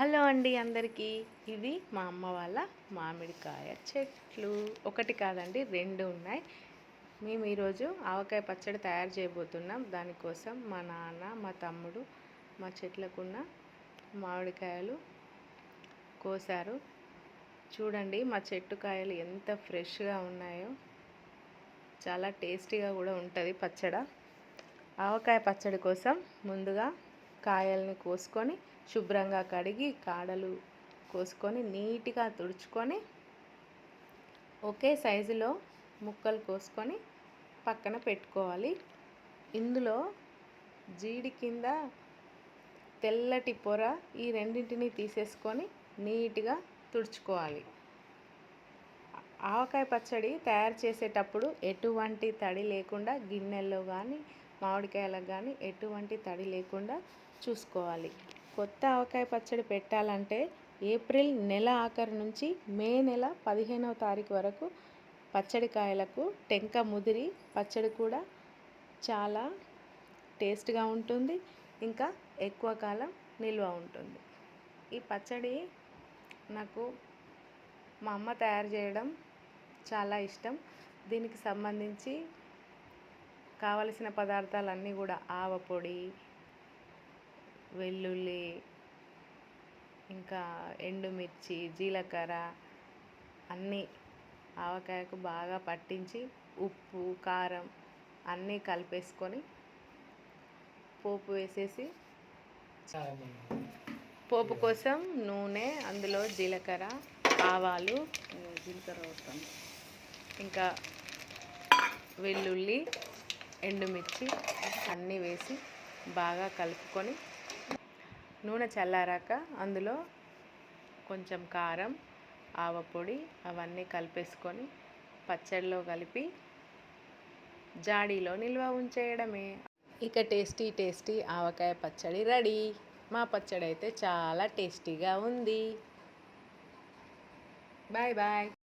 Hello అండి అందరికీ. ఇది మా అమ్మ వాళ్ళ మామిడికాయ చెట్లు. ఒకటి కాదండి, 2 ఉన్నాయి. మేము ఈరోజు ఆవకాయ పచ్చడి తయారు చేయబోతున్నాం. దానికోసం మా నాన్న, మా తమ్ముడు మా చెట్లకున్న మామిడికాయలు కోసారు. చూడండి మా చెట్టు కాయలు ఎంత ఫ్రెష్గా ఉన్నాయో. చాలా టేస్టీగా కూడా ఉంటుంది పచ్చడి. ఆవకాయ పచ్చడి కోసం ముందుగా కాయల్ని కోసుకొని శుభ్రంగా కడిగి కాడలు కోసుకొని నీట్గా తుడుచుకొని ఒకే సైజులో ముక్కలు కోసుకొని పక్కన పెట్టుకోవాలి. ఇందులో జీడి కింద తెల్లటి పొర ఈ రెండింటిని తీసేసుకొని నీట్గా తుడుచుకోవాలి. ఆవకాయ పచ్చడి తయారు చేసేటప్పుడు ఎటువంటి తడి లేకుండా గిన్నెల్లో కానీ మామిడికాయలకు కానీ ఎటువంటి తడి లేకుండా చూసుకోవాలి. కొత్త ఆవకాయ పచ్చడి పెట్టాలంటే ఏప్రిల్ నెల ఆఖరు నుంచి మే నెల 15వ తారీఖు వరకు పచ్చడి కాయలకు టెంక ముదిరి పచ్చడి కూడా చాలా టేస్ట్గా ఉంటుంది. ఇంకా ఎక్కువ కాలం నిల్వ ఉంటుంది. ఈ పచ్చడి నాకు మా అమ్మ తయారు చేయడం చాలా ఇష్టం. దీనికి సంబంధించి కావలసిన పదార్థాలన్నీ కూడా ఆవపొడి, వెల్లుల్లి, ఇంకా ఎండుమిర్చి, జీలకర్ర అన్నీ ఆవకాయకు బాగా పట్టించి ఉప్పు, కారం అన్నీ కలిపేసుకొని పోపు వేసేసి, పోపు కోసం నూనె, అందులో జీలకర్ర, ఆవాలు, ఇంకా వెల్లుల్లి, ఎండుమిర్చి అన్నీ వేసి బాగా కలుపుకొని నూనె చల్లారాక అందులో కొంచెం కారం, ఆవపొడి అవన్నీ కలిపేసుకొని పచ్చడిలో కలిపి జాడీలో నిల్వ ఉంచేయడమే. ఇక టేస్టీ ఆవకాయ పచ్చడి రెడీ. మా పచ్చడి అయితే చాలా టేస్టీగా ఉంది. Bye bye.